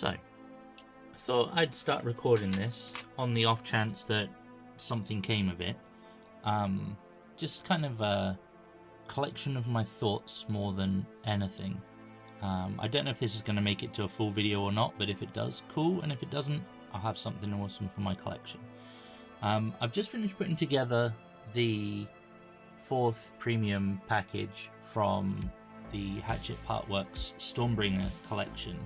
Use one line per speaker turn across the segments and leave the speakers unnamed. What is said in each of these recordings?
So, I thought I'd start recording this on the off chance that something came of it. Just kind of a collection of my thoughts more than anything. I don't know if this is going to make it to a full video or not, but if it does, cool, and if it doesn't, I'll have something awesome for my collection. I've just finished putting together the 4th premium package from the Hatchet Partworks Stormbringer collection,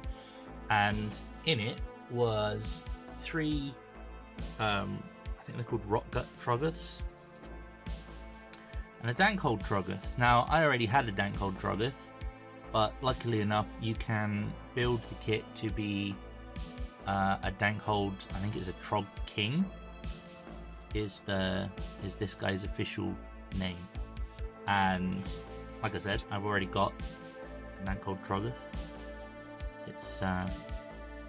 and in it was 3 I think they're called Rotgut Troggoths and a Dankhold Troggoth. Now, I already had a Dankhold Troggoth, but luckily enough you can build the kit to be a Dankhold, I think it's a Trog King is this guy's official name. And like I said, I've already got a Dankhold Troggoth. It's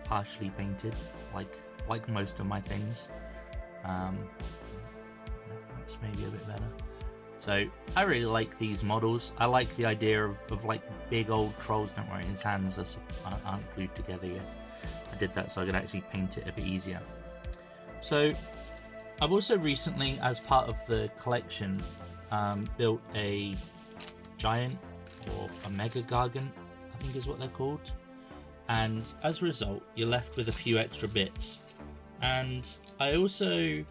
partially painted, like most of my things. That's maybe a bit better. So I really like these models. I like the idea of like big old trolls. Don't worry, his hands aren't glued together yet. I did that so I could actually paint it a bit easier. So I've also recently, as part of the collection, built a giant, or a mega gargant, I think is what they're called. And as a result, you're left with a few extra bits. And I also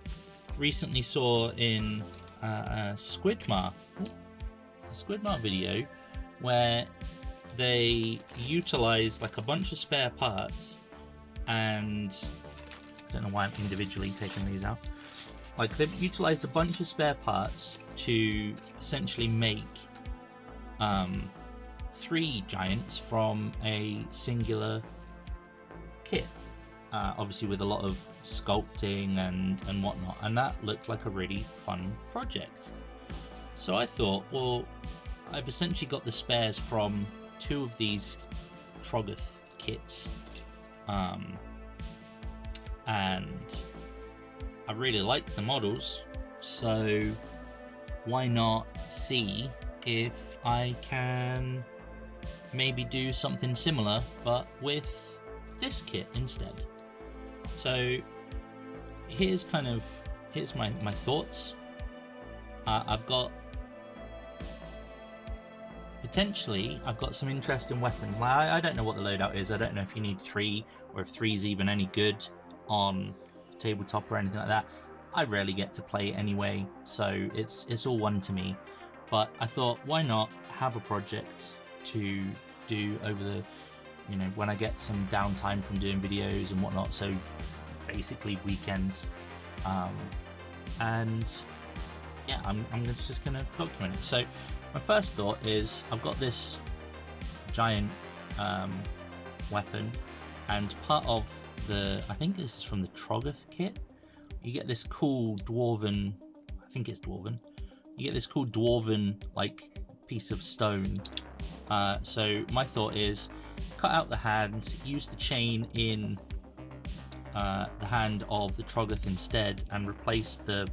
recently saw in a Squidmar video where they utilized like a bunch of spare parts, and I don't know why I'm individually taking these out. Like, they've utilized a bunch of spare parts to essentially make 3 giants from a singular kit, obviously with a lot of sculpting and whatnot, and that looked like a really fun project. So I thought, well, I've essentially got the spares from 2 of these Troggoth kits, and I really like the models, so why not see if I can maybe do something similar but with this kit instead. So here's my thoughts. I've got some interesting weapons. Now, I don't know what the loadout is. I don't know if you need 3 or if 3 is even any good on tabletop or anything like that. I rarely get to play it anyway, so it's all one to me. But I thought, why not have a project to do over the, when I get some downtime from doing videos and whatnot, so basically weekends. And yeah, I'm just gonna document it. So my first thought is, I've got this giant weapon, and part of I think this is from the Troggoth kit. You get this cool dwarven, I think it's dwarven. You get this cool dwarven like piece of stone. So my thought is, cut out the hand, use the chain in the hand of the Troggoth instead, and replace the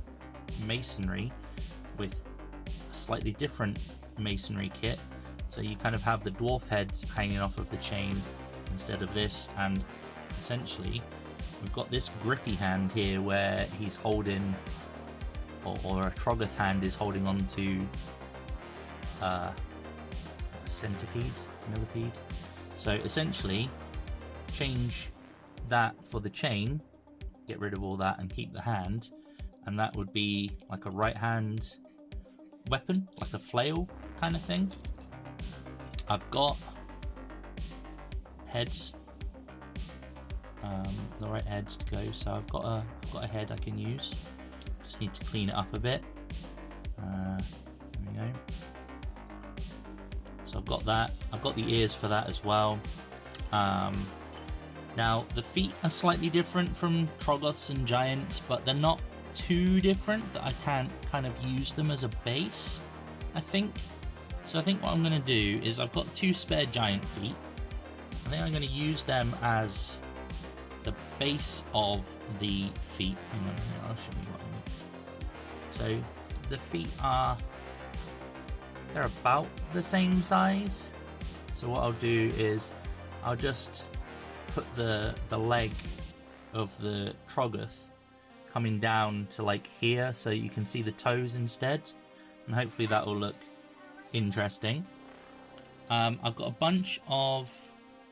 masonry with a slightly different masonry kit. So you kind of have the dwarf heads hanging off of the chain instead of this, and essentially we've got this grippy hand here where he's holding, or a Troggoth hand is holding on to a millipede. So essentially change that for the chain, get rid of all that and keep the hand, and that would be like a right hand weapon, like a flail kind of thing. I've got heads, the right heads to go, so I've got a head I can use. Just need to clean it up a bit. There we go. So I've got that. I've got the ears for that as well. Now the feet are slightly different from Troggoths and Giants, but they're not too different that I can't kind of use them as a base, I think. So I think what I'm going to do is, I've got 2 spare giant feet. I think I'm going to use them as the base of the feet. Hang on, I'll show you what I mean. So the feet they're about the same size. So what I'll do is, I'll just put the leg of the Troggoth coming down to like here, so you can see the toes instead, and hopefully that will look interesting. I've got a bunch of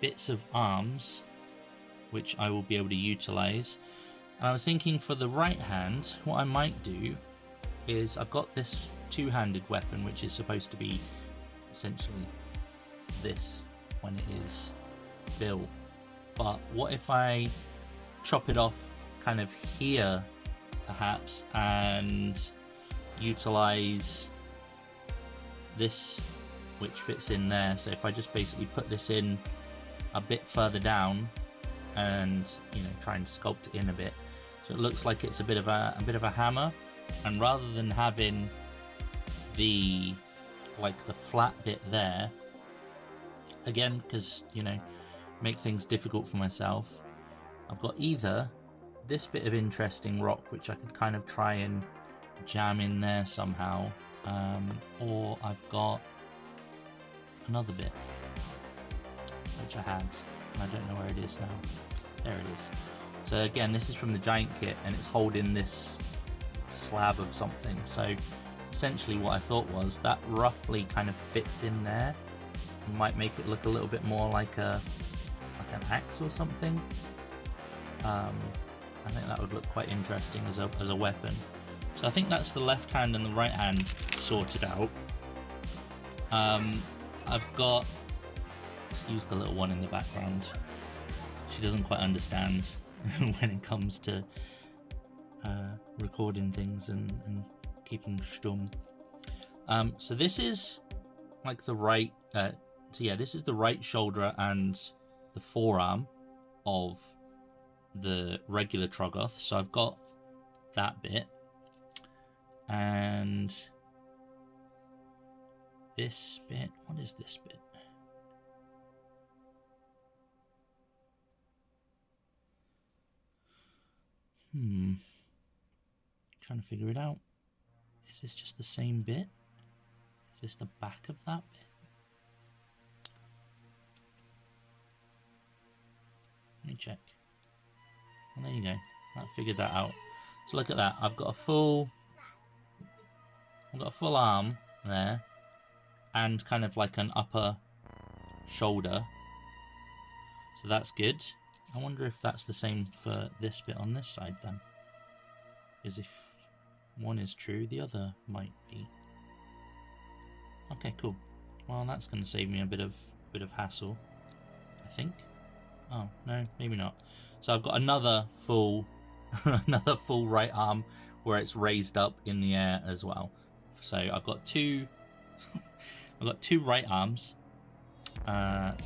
bits of arms which I will be able to utilize, and I was thinking for the right hand what I might do is I've got this two-handed weapon which is supposed to be essentially this when it is built, but what if I chop it off kind of here perhaps and utilize this which fits in there. So if I just basically put this in a bit further down and, you know, try and sculpt it in a bit so it looks like it's a bit of a hammer, and rather than having the flat bit there again, because, you know, make things difficult for myself, I've got either this bit of interesting rock which I could kind of try and jam in there somehow, or I've got another bit which I had and I don't know where it is now. There it is. So again, this is from the giant kit and it's holding this slab of something. So essentially what I thought was that roughly kind of fits in there. It might make it look a little bit more like an axe or something. I think that would look quite interesting as a weapon. So I think that's the left hand and the right hand sorted out. I've got, excuse the little one in the background, she doesn't quite understand when it comes to recording things and keeping stum. So this is like the right, so yeah, this is the right shoulder and the forearm of the regular Troggoth. So I've got that bit, and this bit, what is this bit? Trying to figure it out. Is this just the same bit? Is this the back of that bit? Let me check. And there you go. I figured that out. So look at that. I've got a full arm there, and kind of like an upper shoulder. So that's good. I wonder if that's the same for this bit on this side then. Because if one is true, the other might be. Okay, cool. Well, that's going to save me a bit of hassle, I think. Oh no, maybe not. So I've got another full right arm where it's raised up in the air as well. So I've got two right arms.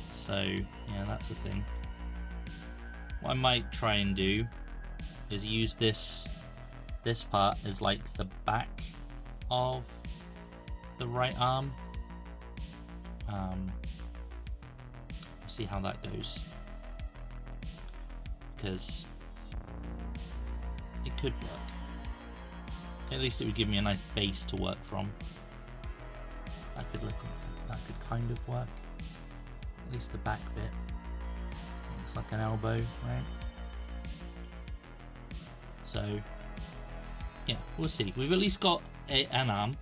So yeah, that's the thing. What I might try and do is use this part as like the back of the right arm. See how that goes, because it could work. At least it would give me a nice base to work from. That could kind of work. At least the back bit. Looks like an elbow, right? So yeah, we'll see. We've at least got an arm.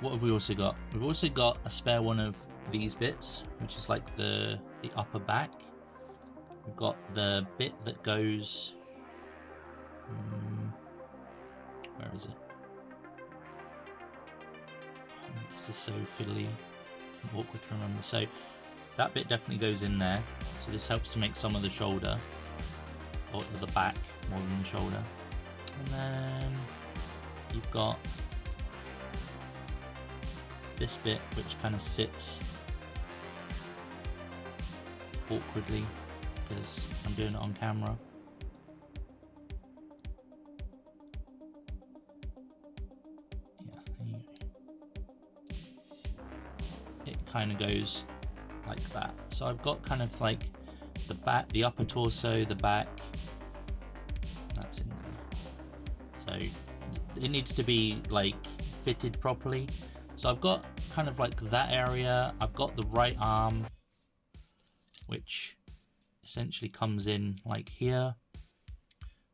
What have we also got? We've also got a spare one of these bits, which is like the upper back. We've got the bit that goes, where is it? This is so fiddly and awkward to remember. So that bit definitely goes in there. So this helps to make some of the shoulder, or the back more than the shoulder. And then you've got this bit which kind of sits awkwardly because I'm doing it on camera. Yeah, it kind of goes like that. So I've got kind of like the back, the upper torso, the back. That's in there. So it needs to be like fitted properly. So I've got kind of like that area. I've got the right arm. which essentially comes in like here.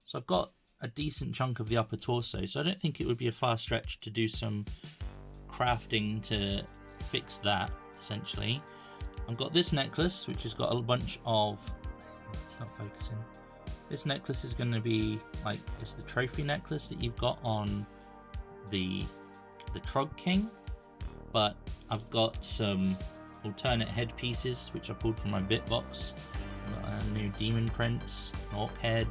So I've got a decent chunk of the upper torso, so I don't think it would be a far stretch to do some crafting to fix that, essentially. I've got this necklace, which has got a bunch of... It's not focusing. This necklace is going to be like, it's the trophy necklace that you've got on the Trog King, but I've got some alternate headpieces which I pulled from my bit box. I've got a new demon prince, an orc head,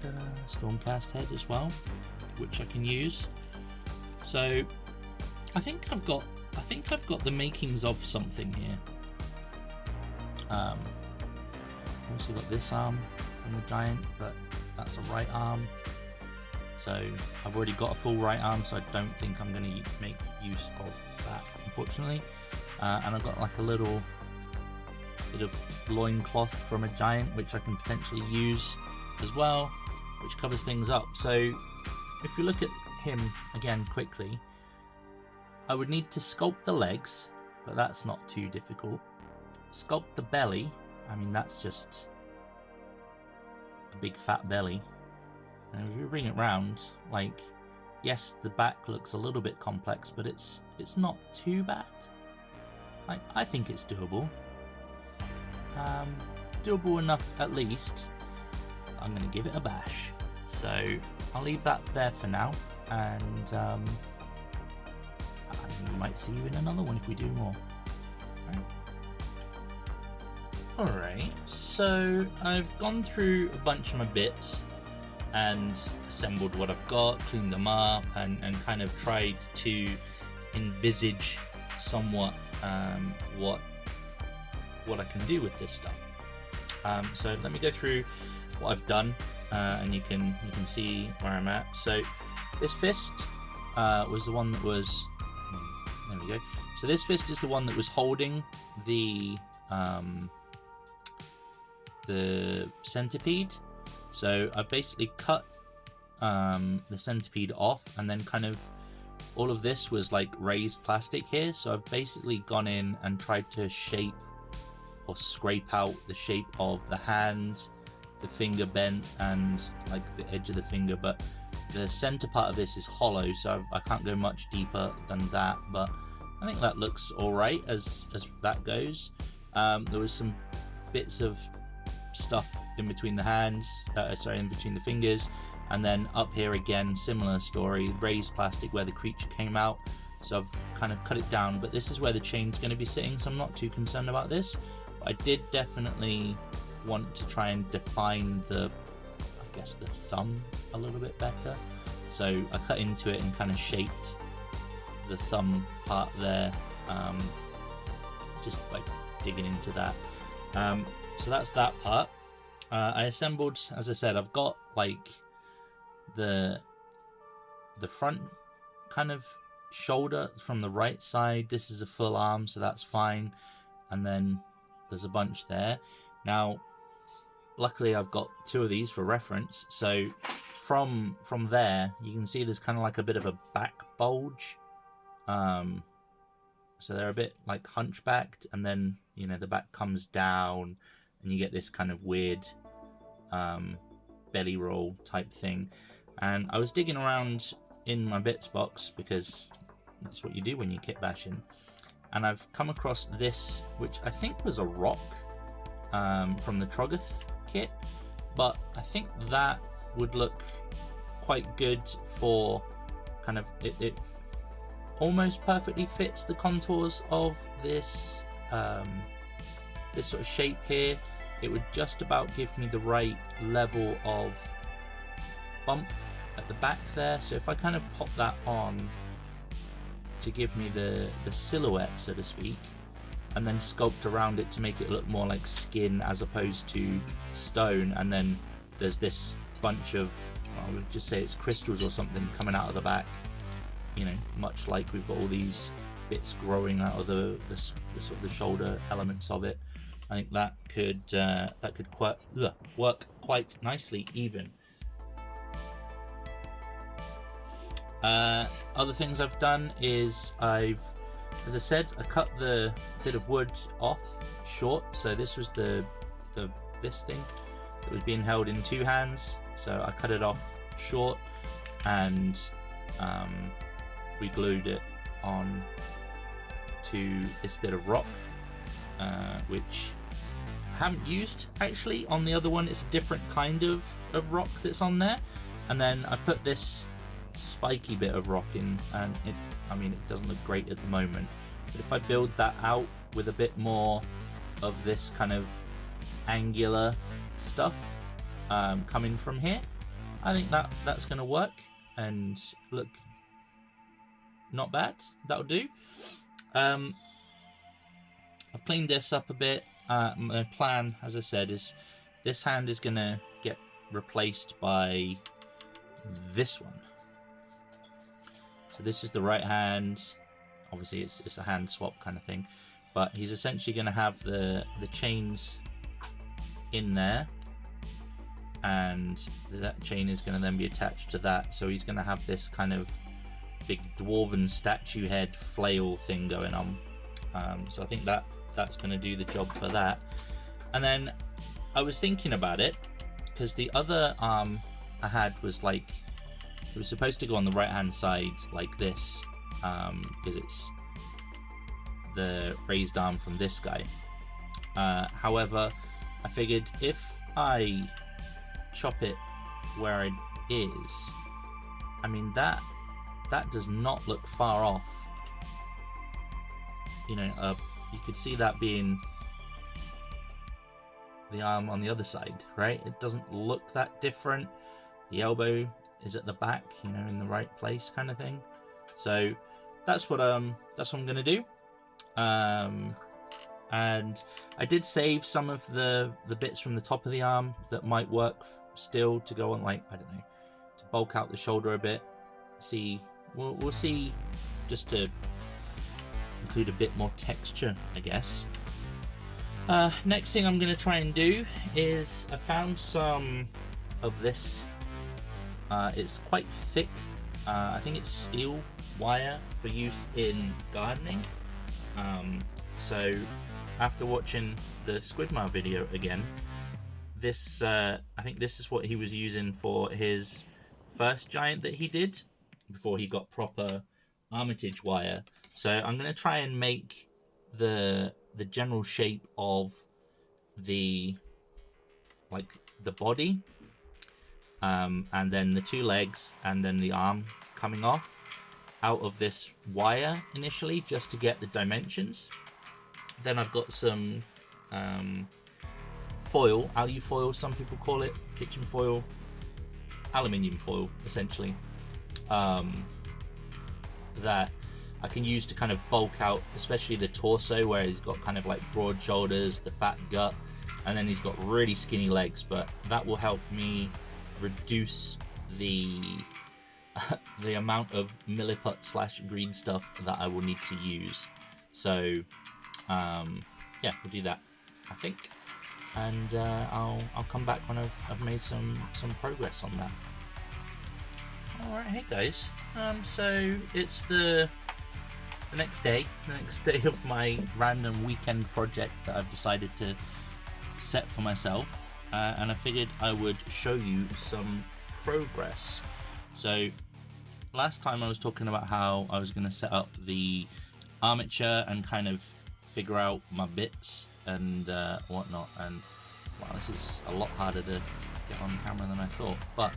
and a stormcast head as well, which I can use. So I think I've got the makings of something here. Also got this arm from the giant, but that's a right arm. So I've already got a full right arm, so I don't think I'm going to make use of that, unfortunately. And I've got like a little bit of loincloth from a giant, which I can potentially use as well, which covers things up. So if you look at him again quickly, I would need to sculpt the legs, but that's not too difficult. Sculpt the belly, I mean that's just a big fat belly. And if you bring it round, like, yes, the back looks a little bit complex, but it's not too bad. Like, I think it's doable. Doable enough at least. I'm going to give it a bash. So I'll leave that there for now, and we might see you in another one if we do more. Alright, so I've gone through a bunch of my bits and assembled what I've got, cleaned them up, and kind of tried to envisage somewhat what I can do with this stuff. So let me go through what I've done, and you can see where I'm at. So this fist was the one that was, there we go. So this fist is the one that was holding the centipede. So I've basically cut the centipede off, and then kind of all of this was like raised plastic here. So I've basically gone in and tried to shape or scrape out the shape of the hands, the finger bent, and like the edge of the finger. But the center part of this is hollow, so I can't go much deeper than that. But I think that looks all right as that goes. There was some bits of stuff in between the hands, in between the fingers, and then up here again, similar story, raised plastic where the creature came out. So I've kind of cut it down, but this is where the chain's going to be sitting, so I'm not too concerned about this. But I did definitely want to try and define the thumb a little bit better. So I cut into it and kind of shaped the thumb part there, just by digging into that. So that's that part. I assembled, as I said, I've got like the front kind of shoulder from the right side. This is a full arm, so that's fine. And then there's a bunch there. Now, luckily I've got two of these for reference. So from there, you can see there's kind of like a bit of a back bulge. So they're a bit like hunchbacked, and then, you know, the back comes down, and you get this kind of weird belly roll type thing. And I was digging around in my bits box, because that's what you do when you kit bashing, and I've come across this, which I think was a rock from the Troggoth kit, but I think that would look quite good for kind of it almost perfectly fits the contours of this this sort of shape here. It would just about give me the right level of bump at the back there. So if I kind of pop that on to give me the silhouette, so to speak, and then sculpt around it to make it look more like skin as opposed to stone, and then there's this bunch of, I would just say it's crystals or something coming out of the back, you know, much like we've got all these bits growing out of the sort of the shoulder elements of it. I think that could work quite nicely even. Other things I've done is as I said, I cut the bit of wood off short. So this was this thing that was being held in 2 hands. So I cut it off short, and we glued it on to this bit of rock, which I haven't used actually. On the other one, it's a different kind of rock that's on there. And then I put this spiky bit of rock in, and it doesn't look great at the moment, but if I build that out with a bit more of this kind of angular stuff coming from here, I think that's going to work and look not bad. That'll do. I've cleaned this up a bit. My plan, as I said, is this hand is going to get replaced by this one. So this is the right hand. Obviously it's a hand swap kind of thing, but he's essentially going to have the chains in there, and that chain is going to then be attached to that. So he's going to have this kind of big dwarven statue head flail thing going on. So I think that's going to do the job for that. And then I was thinking about it, because the other arm I had was like, it was supposed to go on the right hand side like this, because it's the raised arm from this guy. However, I figured if I chop it where it is, I mean that does not look far off. You know, you could see that being the arm on the other side, right? It doesn't look that different. The elbow is at the back, you know, in the right place, kind of thing. So that's what I'm gonna do. And I did save some of the bits from the top of the arm that might work still to go on, like, I don't know, to bulk out the shoulder a bit. We'll see, just to include a bit more texture, I guess. Next thing I'm going to try and do is I found some of this. It's quite thick. I think it's steel wire for use in gardening. So after watching the Squidmar video again, this I think this is what he was using for his first giant that he did before he got proper armature wire. So I'm going to try and make the general shape of the body, and then the 2 legs, and then the arm coming off out of this wire initially, just to get the dimensions. Then I've got some foil, alu foil, some people call it, kitchen foil, aluminium foil essentially, that I can use to kind of bulk out, especially the torso, where he's got kind of like broad shoulders, the fat gut, and then he's got really skinny legs. But that will help me reduce the amount of milliput / green stuff that I will need to use. So yeah, we'll do that, I think, and I'll come back when I've made some progress on that. All right, hey guys, so it's the next day of my random weekend project that I've decided to set for myself, and I figured I would show you some progress. So last time I was talking about how I was going to set up the armature and kind of figure out my bits and whatnot, and wow, this is a lot harder to get on camera than I thought, but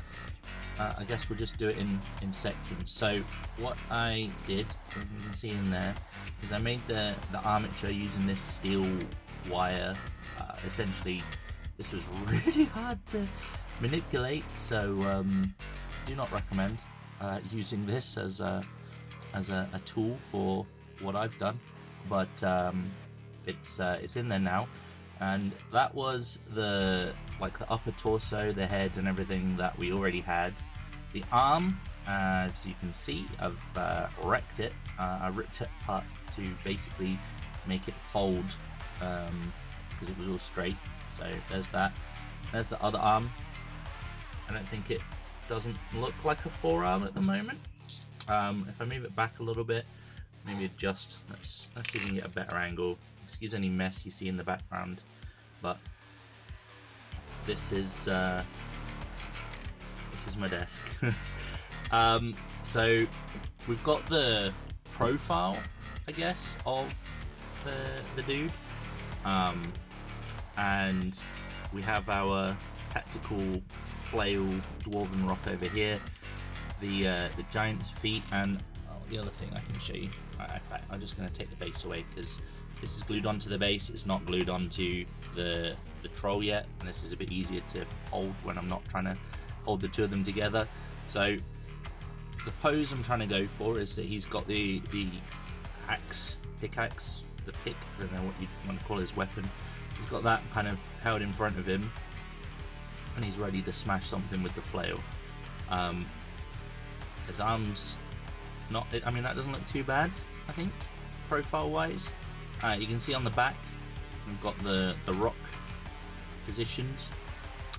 I guess we'll just do it in sections. So what I did, as you can see in there, is I made the armature using this steel wire. Essentially, this was really hard to manipulate, so do not recommend using this as a tool for what I've done. But it's in there now, and that was the upper torso, the head, and everything that we already had. The arm, as you can see, I've wrecked it. I ripped it apart to basically make it fold, because it was all straight. So there's that. There's the other arm. I don't think it doesn't look like a forearm at the moment. If I move it back a little bit, maybe adjust. Let's see if we can get a better angle. Excuse any mess you see in the background, but this is my desk. So we've got the profile, I guess, of the dude, and we have our tactical flail dwarven rock over here, the giant's feet, and the other thing I can show you. In fact, I'm just going to take the base away because this is glued onto the base. It's not glued onto the troll yet, and this is a bit easier to hold when I'm not trying to hold the two of them together. So the pose I'm trying to go for is that he's got the pickaxe, the pick, I don't know what you want to call his weapon. He's got that kind of held in front of him, and he's ready to smash something with the flail. His arms, I mean, that doesn't look too bad, I think, profile wise. You can see on the back we've got the rock positioned,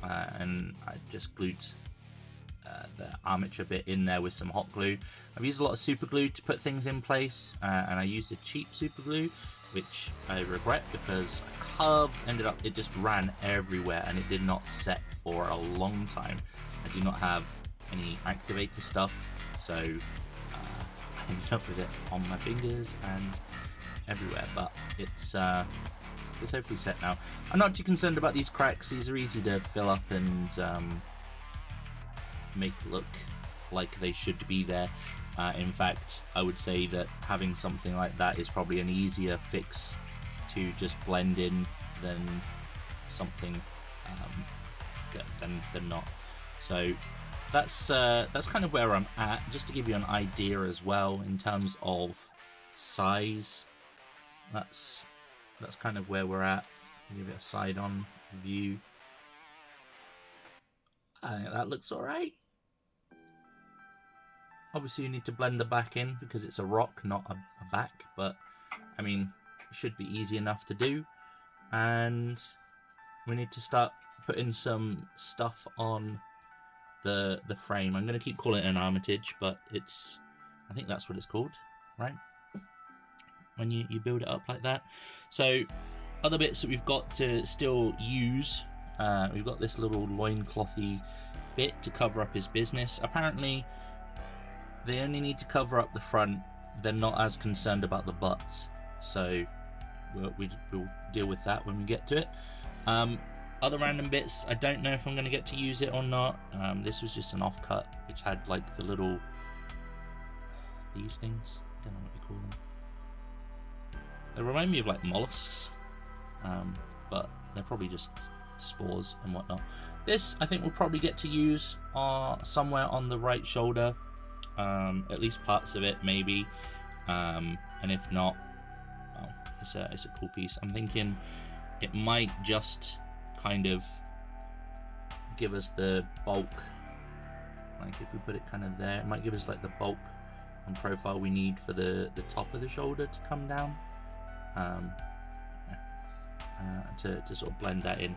and I just glued the armature bit in there with some hot glue. I've used a lot of super glue to put things in place, and I used a cheap super glue, which I regret because a curve it just ran everywhere and it did not set for a long time. I do not have any activator stuff, so I ended up with it on my fingers and everywhere, but it's hopefully set now. I'm not too concerned about these cracks. These are easy to fill up and make look like they should be there. In fact, I would say that having something like that is probably an easier fix to just blend in than something than not. So that's kind of where I'm at, just to give you an idea as well in terms of size. That's kind of where we're at. Give it a side-on view. I think that looks alright. Obviously you need to blend the back in because it's a rock, not a back, but I mean, it should be easy enough to do. And we need to start putting some stuff on the frame. I'm going to keep calling it an armitage, but I think that's what it's called, right? When you build it up like that. So other bits that we've got to still use, we've got this little loinclothy bit to cover up his business. Apparently they only need to cover up the front. They're not as concerned about the butts, so we'll deal with that when we get to it. Other random bits, I don't know if I'm going to get to use it or not. This was just an offcut which had like the little these things, I don't know what you call them. They remind me of like mollusks, but they're probably just spores and whatnot. This I think we'll probably get to use somewhere on the right shoulder, at least parts of it maybe, and if not, well, it's a cool piece. I'm thinking it might just kind of give us the bulk, like if we put it kind of there, it might give us like the bulk and profile we need for the top of the shoulder to come down, to sort of blend that in.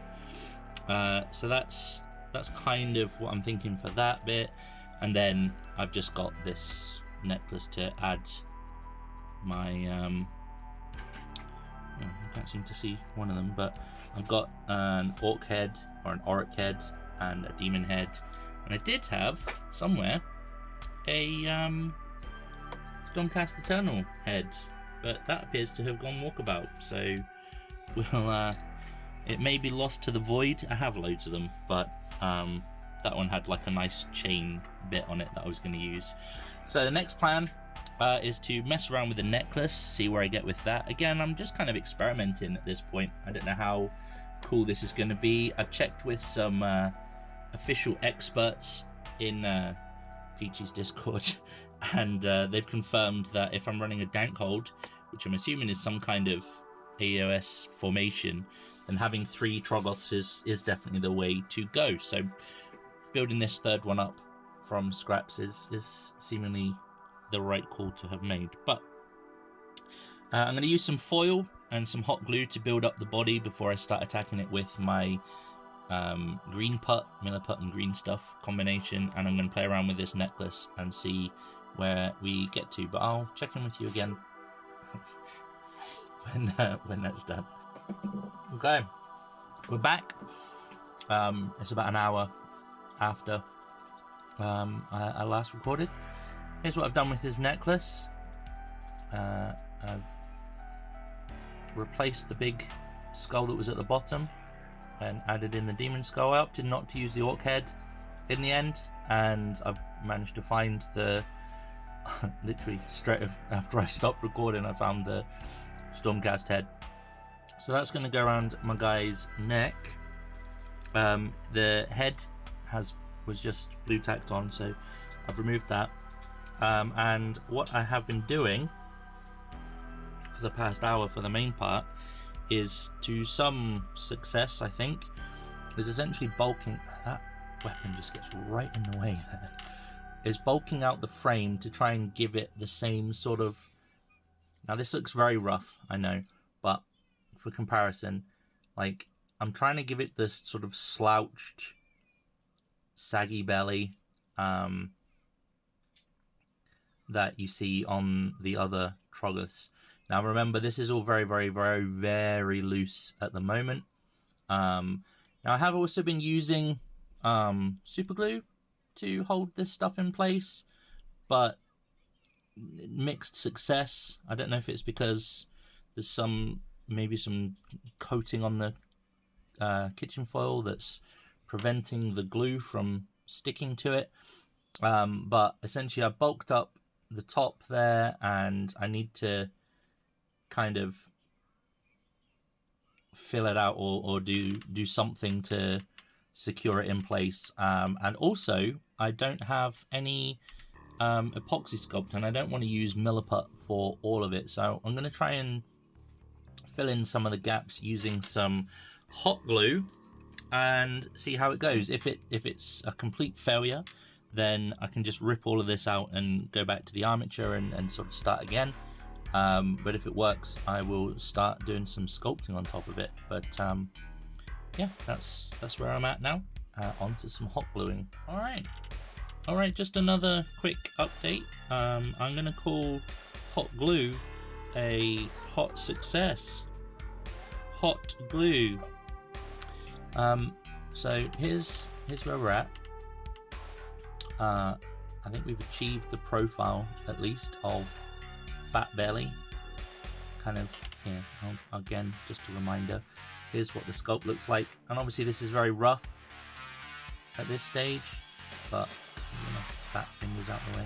So that's kind of what I'm thinking for that bit. And then I've just got this necklace to add my I can't seem to see one of them, but I've got an orc head or an auric head and a demon head, and I did have somewhere a Stormcast Eternal head, but that appears to have gone walkabout, so we'll it may be lost to the void. I have loads of them, but that one had like a nice chain bit on it that I was going to use. So the next plan is to mess around with the necklace, see where I get with that. Again, I'm just kind of experimenting at this point. I don't know how cool this is going to be. I've checked with some official experts in Peachy's Discord, and they've confirmed that if I'm running a Dankhold, which I'm assuming is some kind of AOS formation, then having 3 Troggoths is definitely the way to go. So building this third one up from scraps is seemingly the right call to have made. But I'm going to use some foil and some hot glue to build up the body before I start attacking it with my green putt, milliput and green stuff combination, and I'm going to play around with this necklace and see where we get to, but I'll check in with you again when that's done. Okay, we're back. It's about an hour after I last recorded. Here's what I've done with his necklace. I've replaced the big skull that was at the bottom and added in the demon skull. I opted not to use the orc head in the end, and I've managed to find the literally straight after I stopped recording, I found the Stormcast head. So that's going to go around my guy's neck. The head was just blue tacked on, so I've removed that. And what I have been doing for the past hour for the main part is, to some success I think, is essentially bulking. That weapon just gets right in the way there. Is bulking out the frame to try and give it the same sort of, now this looks very rough, I know, but for comparison, like, I'm trying to give it this sort of slouched, saggy belly that you see on the other Troggoths. Now remember, this is all very, very, very, very loose at the moment. Now I have also been using super glue to hold this stuff in place, but mixed success. I don't know if it's because there's maybe some coating on the kitchen foil that's preventing the glue from sticking to it. But essentially I bulked up the top there, and I need to kind of fill it out or do something to secure it in place. And also I don't have any epoxy sculpt, and I don't want to use Milliput for all of it, so I'm going to try and fill in some of the gaps using some hot glue and see how it goes. If it's a complete failure, then I can just rip all of this out and go back to the armature and sort of start again. But if it works, I will start doing some sculpting on top of it. But yeah, that's where I'm at now. On to some hot gluing. All right, just another quick update. I'm gonna call hot glue a hot success. Hot glue. So here's where we're at. I think we've achieved the profile, at least, of Fat Belly. Kind of, yeah, again, just a reminder, here's what the sculpt looks like. And obviously this is very rough at this stage, but, you know, fat fingers out the way.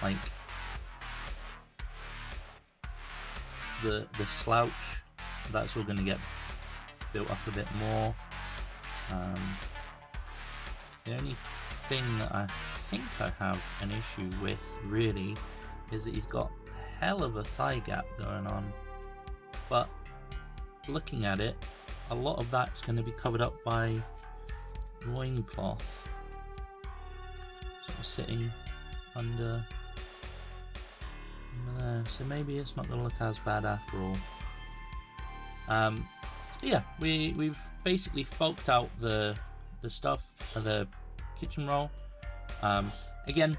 Like, the slouch, that's all going to get built up a bit more. The only thing that I think I have an issue with, really, is that he's got a hell of a thigh gap going on, but looking at it, a lot of that's going to be covered up by loincloth, sort of sitting under there, so maybe it's not going to look as bad after all. So yeah, we've basically bulked out the stuff for the kitchen roll. Again,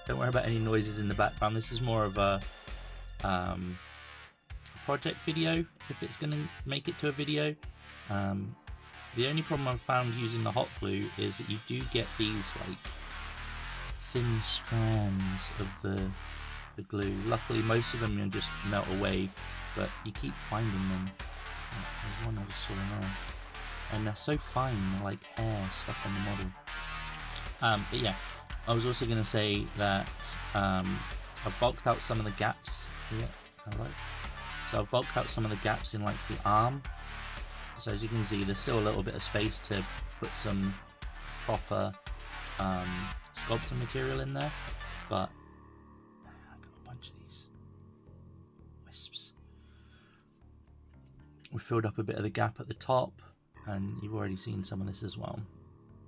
don't worry about any noises in the background. This is more of a project video, if it's going to make it to a video. The only problem I've found using the hot glue is that you do get these like thin strands of the glue. Luckily most of them you just melt away, but you keep finding them. There's one I just saw in there, and they're so fine, they're like hair stuck on the model. But yeah, I was also going to say that I've bulked out some of the gaps here. Alright, so I've bulked out some of the gaps in like the arm. So as you can see, there's still a little bit of space to put some proper sculpting material in there, but I got a bunch of these wisps. We filled up a bit of the gap at the top, and you've already seen some of this as well.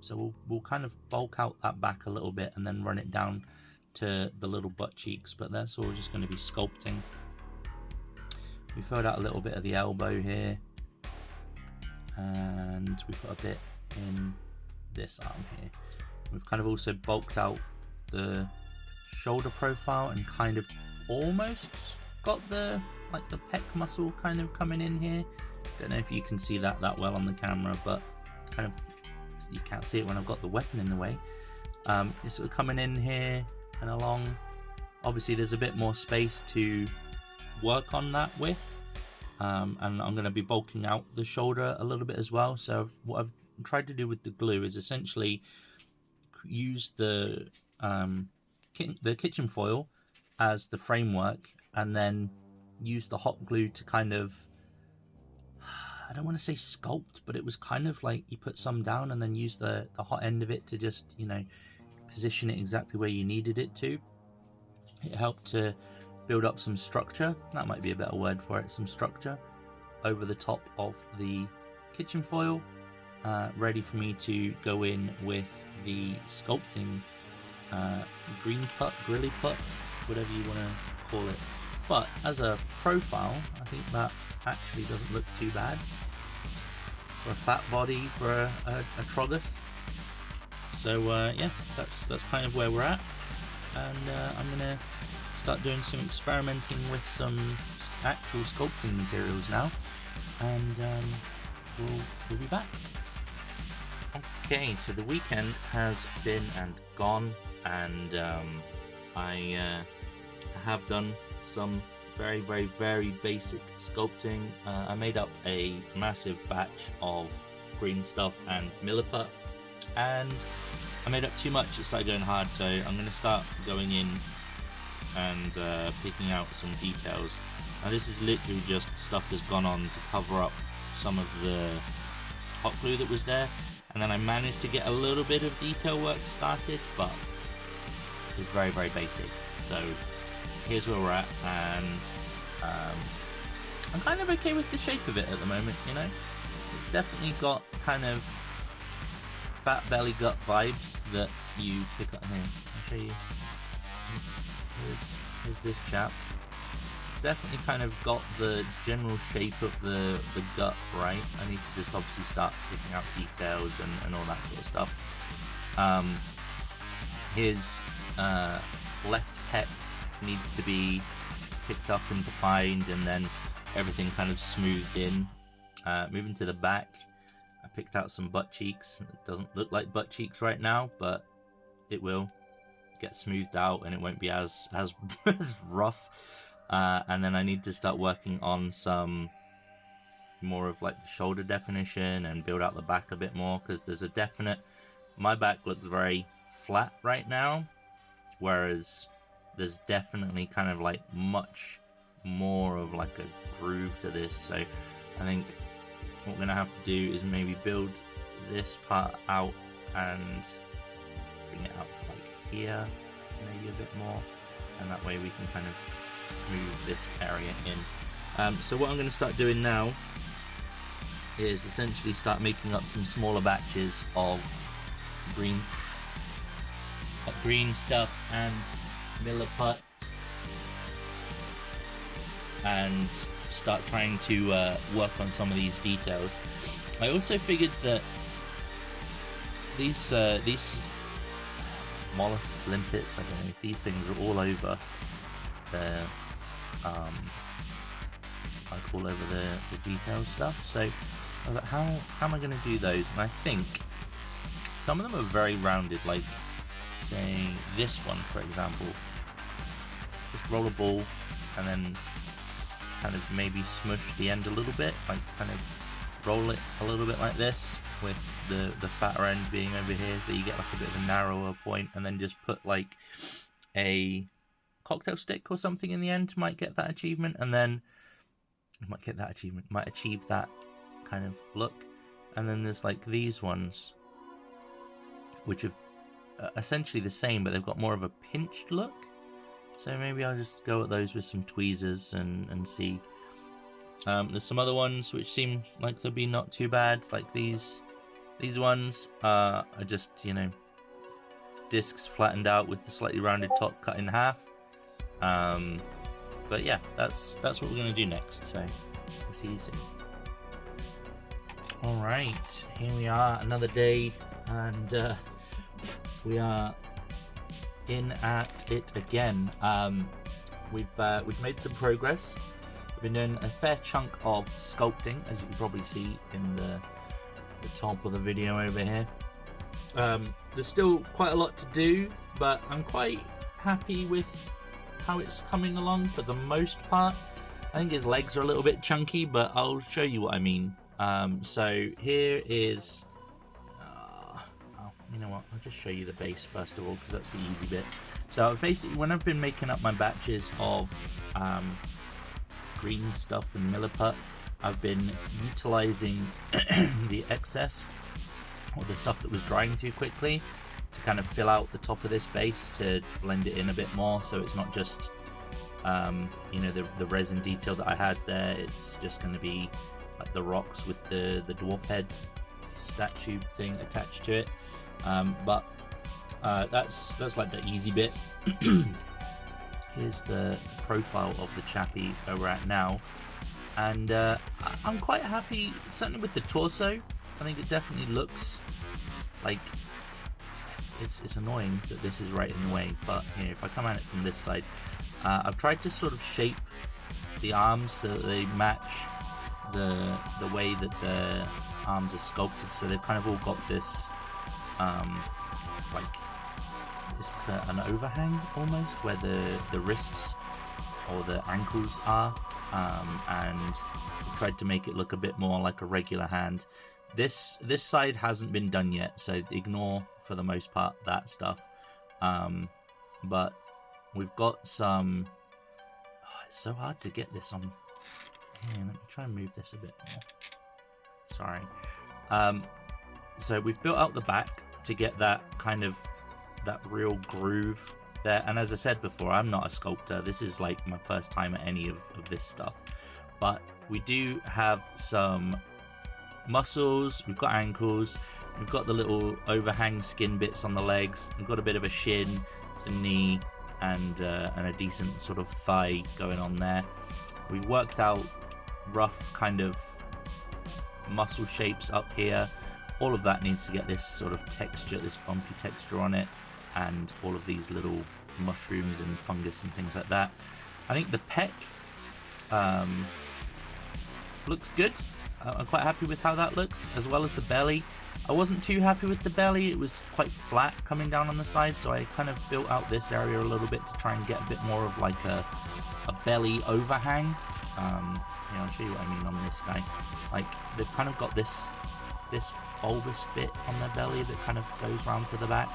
So we'll kind of bulk out that back a little bit and then run it down to the little butt cheeks, but that's all just going to be sculpting. We filled out a little bit of the elbow here, and we put a bit in this arm here. We've kind of also bulked out the shoulder profile and kind of almost got the pec muscle kind of coming in here. Don't know if you can see that well on the camera, but kind of you can't see it when I've got the weapon in the way. It's sort of coming in here and along. Obviously there's a bit more space to work on that with, and I'm going to be bulking out the shoulder a little bit as well. So what I've tried to do with the glue is essentially use the kitchen foil as the framework, and then use the hot glue to kind of, I don't want to say sculpt, but it was kind of like you put some down and then use the hot end of it to just, you know, position it exactly where you needed it to. It helped to build up some structure, that might be a better word for it, some structure over the top of the kitchen foil, ready for me to go in with the sculpting green putt, grilly putt, whatever you want to call it. But as a profile, I think that actually doesn't look too bad for a fat body for a Troggoth. So yeah, that's kind of where we're at, and I'm gonna start doing some experimenting with some actual sculpting materials now, and we'll be back. Okay, so the weekend has been and gone, and I have done some very basic sculpting. I made up a massive batch of green stuff and milliput, and I made up too much. It started going hard, so I'm going to start going in and picking out some details. Now this is literally just stuff that's gone on to cover up some of the hot glue that was there, and then I managed to get a little bit of detail work started, but it's very basic. So here's where we're at, and I'm kind of okay with the shape of it at the moment, you know. It's definitely got kind of fat belly gut vibes that you pick up here. I'll show you. Here's this chap. Definitely kind of got the general shape of the gut right. I need to just obviously start picking out details and all that sort of stuff. His left pec needs to be picked up and defined, and then everything kind of smoothed in. Moving to the back, I picked out some butt cheeks. It doesn't look like butt cheeks right now, but it will get smoothed out and it won't be as rough. And then I need to start working on some more of like the shoulder definition and build out the back a bit more, because there's a definite, my back looks very flat right now, whereas there's definitely kind of like much more of like a groove to this. So I think what we're gonna have to do is maybe build this part out and bring it out to like here, maybe a bit more, and that way we can kind of smooth this area in. So what I'm going to start doing now is essentially start making up some smaller batches of green stuff and milliput, and start trying to work on some of these details. I also figured that these mollusks, limpets, I don't know, these things are all over the like all over the detail stuff. So I was like, how am I going to do those? And I think some of them are very rounded, like say this one for example. Just roll a ball and then kind of maybe smush the end a little bit, like kind of roll it a little bit like this, with the fatter end being over here, so you get like a bit of a narrower point, and then just put like a cocktail stick or something in the end, might get that achievement, and then might achieve that kind of look. And then there's like these ones which have essentially the same, but they've got more of a pinched look, so maybe I'll just go at those with some tweezers and see. There's some other ones which seem like they'll be not too bad, like these ones are just, you know, discs flattened out with the slightly rounded top cut in half. But yeah, that's what we're gonna do next, so we'll see you soon. Alright, here we are, another day, and we are in at it again. We've made some progress. We've been doing a fair chunk of sculpting, as you can probably see in the top of the video over here. There's still quite a lot to do, but I'm quite happy with how it's coming along for the most part. I think his legs are a little bit chunky, but I'll show you what I mean. So here is, you know what, I'll just show you the base first of all, because that's the easy bit. So I've basically, when I've been making up my batches of green stuff and milliput, I've been utilizing the excess, or the stuff that was drying too quickly, to kind of fill out the top of this base to blend it in a bit more, so it's not just you know, the resin detail that I had there. It's just going to be like the rocks with the dwarf head statue thing attached to it. But that's like the easy bit. Here's the profile of the chappie where we're at now, and I'm quite happy, certainly with the torso. I think it definitely looks like it's annoying that this is right in the way, but here, if I come at it from this side, I've tried to sort of shape the arms so that they match the way that the arms are sculpted, so they've kind of all got this like it's an overhang almost, where the wrists or the ankles are, and I've tried to make it look a bit more like a regular hand. This side hasn't been done yet, so ignore for the most part that stuff, but we've got some, it's so hard to get this on here. Let me try and move this a bit more. Sorry. So we've built out the back to get that kind of, that real groove there. And as I said before, I'm not a sculptor. This is like my first time at any of this stuff. But we do have some muscles, we've got ankles, we've got the little overhang skin bits on the legs, we've got a bit of a shin, some knee, and a decent sort of thigh going on there. We've worked out rough kind of muscle shapes up here. All of that needs to get this sort of texture, this bumpy texture on it, and all of these little mushrooms and fungus and things like that. I think the pec looks good. I'm quite happy with how that looks, as well as the belly. I wasn't too happy with the belly. It was quite flat coming down on the side, so I kind of built out this area a little bit to try and get a bit more of like a belly overhang. Yeah, I'll show you what I mean on this guy. Like, they've kind of got this bulbous bit on their belly that kind of goes round to the back.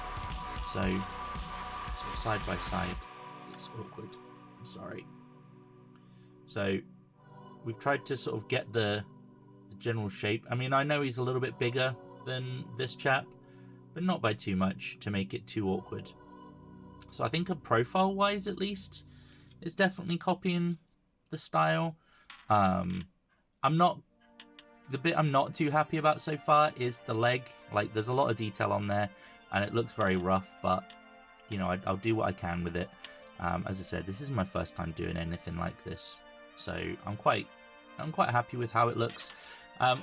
So, sort of side by side. It's awkward. I'm sorry. So, we've tried to sort of get the general shape. I mean, I know he's a little bit bigger than this chap, but not by too much to make it too awkward. So I think, profile wise at least, it's definitely copying the style. The bit I'm not too happy about so far is the leg. Like, there's a lot of detail on there and it looks very rough, but you know, I'll do what I can with it. As I said, this is my first time doing anything like this, so I'm quite happy with how it looks.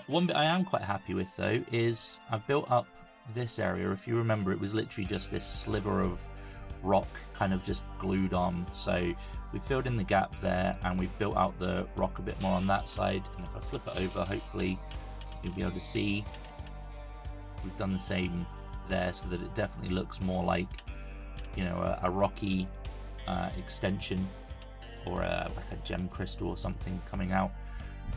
One bit I am quite happy with though is I've built up this area. If you remember, it was literally just this sliver of rock kind of just glued on, so we filled in the gap there and we've built out the rock a bit more on that side. And if I flip it over, hopefully you'll be able to see we've done the same there, so that it definitely looks more like, you know, a rocky extension, or like a gem crystal or something coming out.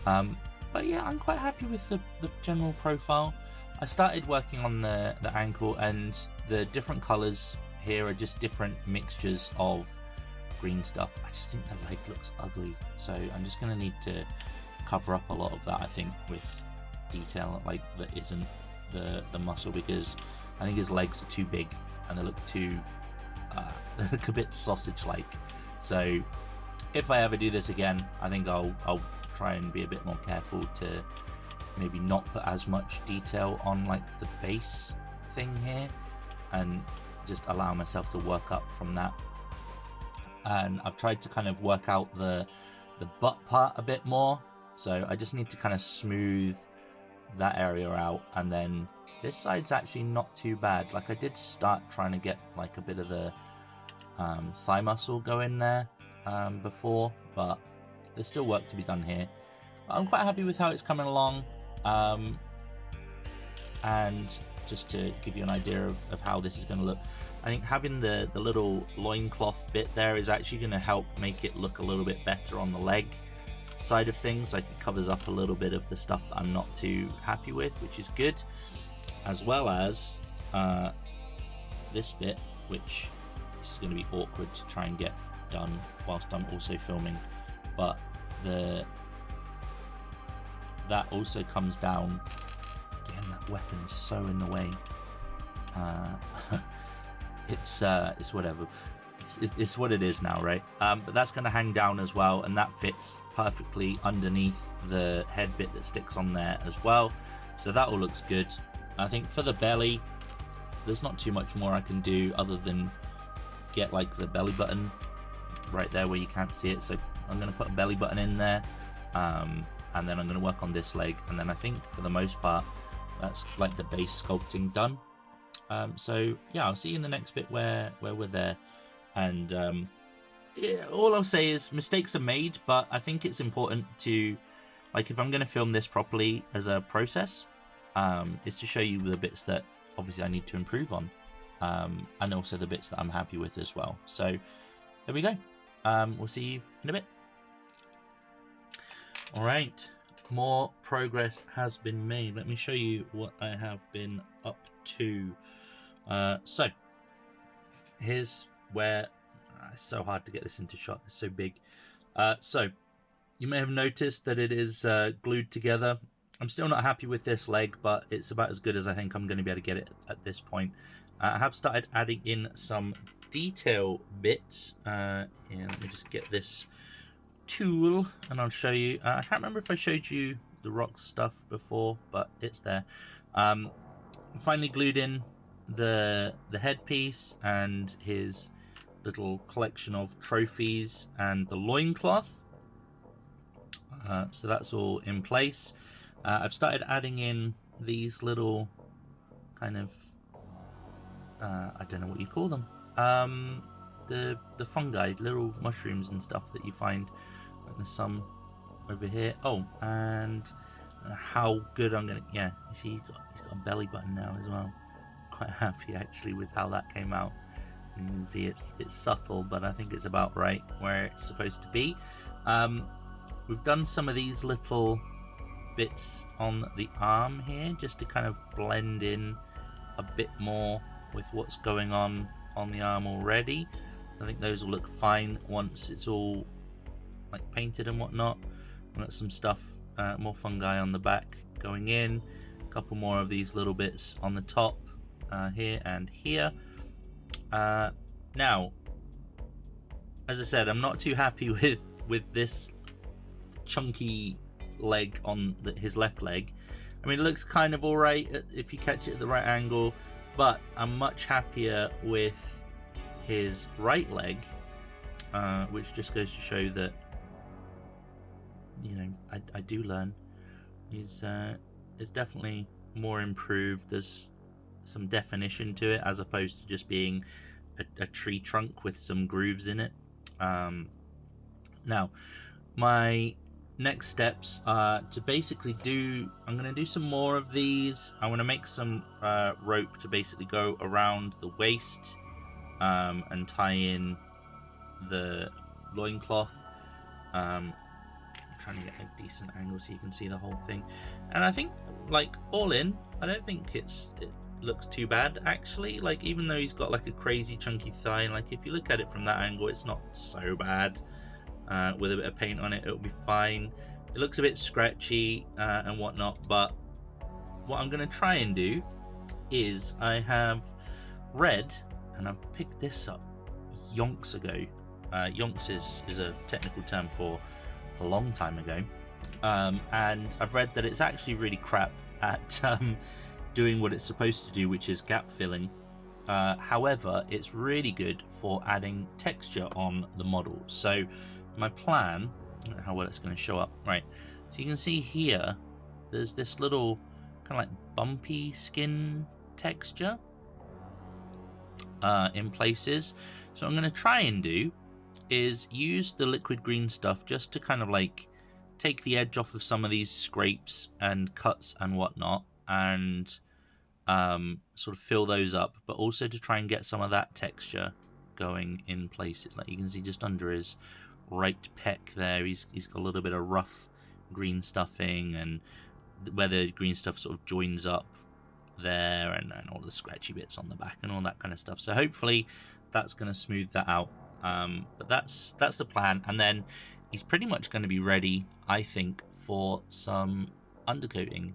But yeah, I'm quite happy with the general profile. I started working on the ankle, and the different colors here are just different mixtures of green stuff. I just think the leg looks ugly, so I'm just going to need to cover up a lot of that, I think, with detail like that isn't the muscle, because I think his legs are too big and they look too they look a bit sausage-like. So if I ever do this again, I think I'll try and be a bit more careful to maybe not put as much detail on like the base thing here, and just allow myself to work up from that. And I've tried to kind of work out the butt part a bit more, so I just need to kind of smooth that area out. And then this side's actually not too bad. Like, I did start trying to get like a bit of the thigh muscle go in there before, but there's still work to be done here. I'm quite happy with how it's coming along, and just to give you an idea of how this is going to look, I think having the little loincloth bit there is actually going to help make it look a little bit better on the leg side of things. Like, it covers up a little bit of the stuff that I'm not too happy with, which is good, as well as this bit, which is going to be awkward to try and get done whilst I'm also filming, but that also comes down. Again, that weapon's so in the way. It's whatever. It's what it is now, right? But that's going to hang down as well, and that fits perfectly underneath the head bit that sticks on there as well. So that all looks good. I think for the belly, there's not too much more I can do other than get like the belly button right there where you can't see it. So I'm going to put a belly button in there, and then I'm going to work on this leg, and then I think for the most part that's like the base sculpting done. So yeah, I'll see you in the next bit where we're there. And yeah, all I'll say is mistakes are made, but I think it's important to, like, if I'm going to film this properly as a process, is to show you the bits that obviously I need to improve on, and also the bits that I'm happy with as well. So there we go. We'll see you in a bit. All right, more progress has been made. Let me show you what I have been up to. So here's where it's so hard to get this into shot. It's so big. So you may have noticed that it is glued together. I'm still not happy with this leg, but it's about as good as I think I'm going to be able to get it at this point. I have started adding in some detail bits. Here, let me just get this tool and I'll show you. I can't remember if I showed you the rock stuff before, but it's there. Finally glued in the headpiece and his little collection of trophies and the loincloth. So that's all in place. I've started adding in these little kind of I don't know what you call them, the fungi, little mushrooms and stuff that you find. Like there's some over here. Oh, and how good I'm gonna, yeah, you see he's got a belly button now as well. Quite happy actually with how that came out. You can see it's subtle, but I think it's about right where it's supposed to be. We've done some of these little bits on the arm here just to kind of blend in a bit more with what's going on the arm already. I think those will look fine once it's all like painted and whatnot. We've got some stuff, more fungi on the back going in, a couple more of these little bits on the top, here and here. Now, as I said, I'm not too happy with this chunky leg on his left leg. I mean, it looks kind of alright if you catch it at the right angle, but I'm much happier with his right leg, which just goes to show that, you know, I do learn. It's definitely more improved. There's some definition to it as opposed to just being a tree trunk with some grooves in it. Now, my next steps are to basically I'm going to do some more of these. I want to make some rope to basically go around the waist, and tie in the loincloth. I'm trying to get a decent angle so you can see the whole thing. And I think, like, all in, I don't think it looks too bad actually. Like, even though he's got like a crazy chunky thigh, like if you look at it from that angle, it's not so bad. With a bit of paint on it, it'll be fine. It looks a bit scratchy and whatnot, but what I'm going to try and do is, I have read, and I've picked this up yonks ago. Yonks is a technical term for a long time ago, and I've read that it's actually really crap at doing what it's supposed to do, which is gap filling. However, it's really good for adding texture on the model. So my plan, I don't know how well it's going to show up. Right, so you can see here, there's this little kind of like bumpy skin texture in places. So what I'm going to try and do is use the liquid green stuff just to kind of like take the edge off of some of these scrapes and cuts and whatnot, and sort of fill those up, but also to try and get some of that texture going in places. Like you can see just under his right pec there, he's got a little bit of rough green stuffing, and where the green stuff sort of joins up there, and all the scratchy bits on the back and all that kind of stuff. So hopefully that's going to smooth that out. But that's the plan, and then he's pretty much going to be ready, I think, for some undercoating,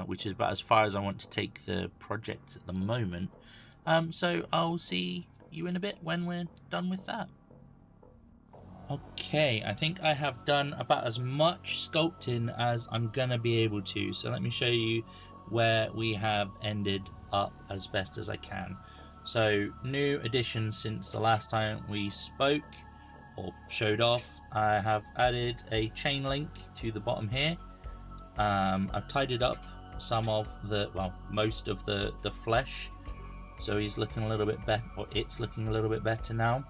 which is about as far as I want to take the project at the moment. So I'll see you in a bit when we're done with that. Okay, I think I have done about as much sculpting as I'm gonna be able to, so let me show you where we have ended up as best as I can. So new additions since the last time we spoke or showed off. I have added a chain link to the bottom here. I've tidied up some of the, well, most of the flesh, so he's looking a little bit better, or it's looking a little bit better now.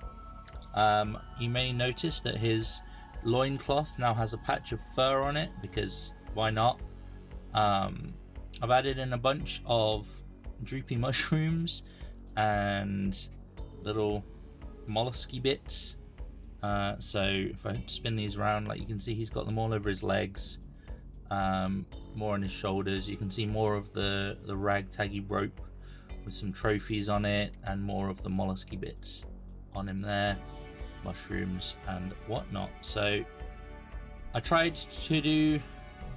You may notice that his loincloth now has a patch of fur on it, because why not? I've added in a bunch of droopy mushrooms and little mollusky bits. So if I spin these around, like you can see, he's got them all over his legs, more on his shoulders. You can see more of the ragtaggy rope with some trophies on it, and more of the mollusky bits on him there, mushrooms and whatnot. So I tried to do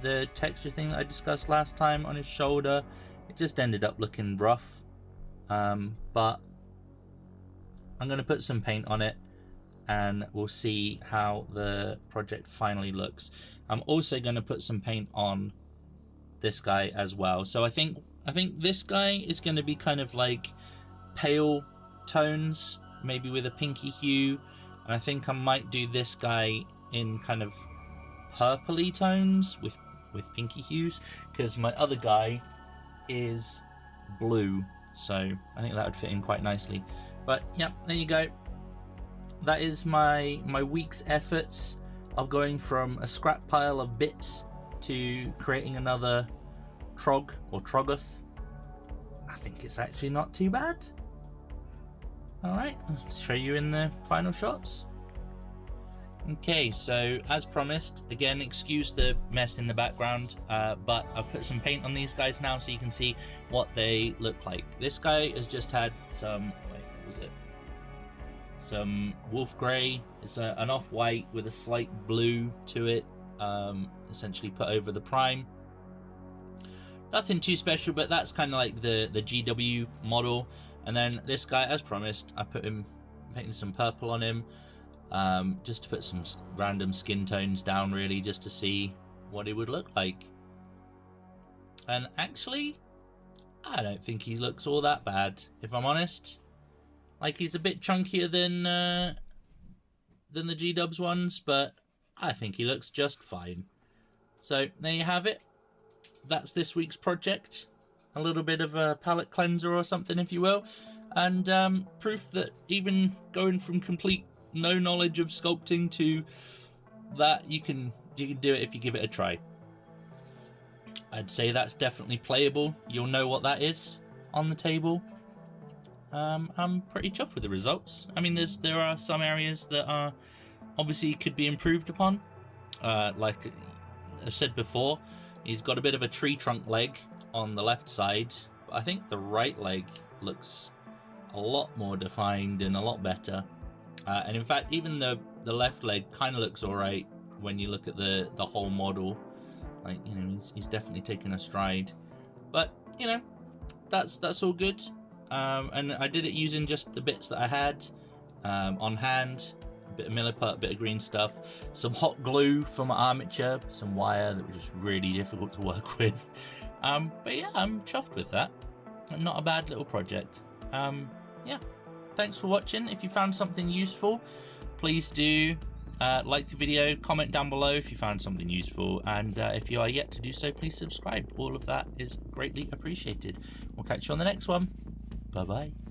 the texture thing that I discussed last time on his shoulder. It just ended up looking rough, but I'm going to put some paint on it and we'll see how the project finally looks. I'm also going to put some paint on this guy as well. So I think this guy is going to be kind of like pale tones, maybe with a pinky hue, and I think I might do this guy in kind of purpley tones with pinky hues, because my other guy is blue, so I think that would fit in quite nicely. But yeah, there you go. That is my week's efforts of going from a scrap pile of bits to creating another Trog or Troggoth. I think it's actually not too bad. Alright, I'll show you in the final shots. Okay, so as promised, again, excuse the mess in the background, but I've put some paint on these guys now so you can see what they look like. This guy has just had some, wait, what was it? Some wolf grey. It's an off-white with a slight blue to it, essentially put over the prime. Nothing too special, but that's kind of like the GW model. And then this guy, as promised, I painted some purple on him, just to put some random skin tones down, really, just to see what it would look like. And actually, I don't think he looks all that bad, if I'm honest. Like, he's a bit chunkier than the G-Dubs ones, but I think he looks just fine. So there you have it. That's this week's project. A little bit of a palette cleanser or something, if you will, and proof that even going from complete no knowledge of sculpting to that, you can do it if you give it a try. I'd say that's definitely playable. You'll know what that is on the table. I'm pretty chuffed with the results. I mean, there are some areas that are obviously could be improved upon. Like I've said before, he's got a bit of a tree trunk leg on the left side, but I think the right leg looks a lot more defined and a lot better. And in fact, even the left leg kind of looks alright when you look at the whole model. Like, you know, he's definitely taken a stride. But, you know, that's all good. And I did it using just the bits that I had on hand. A bit of milliput, a bit of green stuff, some hot glue from armature, some wire that was just really difficult to work with. But yeah, I'm chuffed with that. Not a bad little project. Yeah, thanks for watching. If you found something useful, please do like the video, comment down below if you found something useful, and if you are yet to do so, please subscribe. All of that is greatly appreciated. We'll catch you on the next one. Bye bye.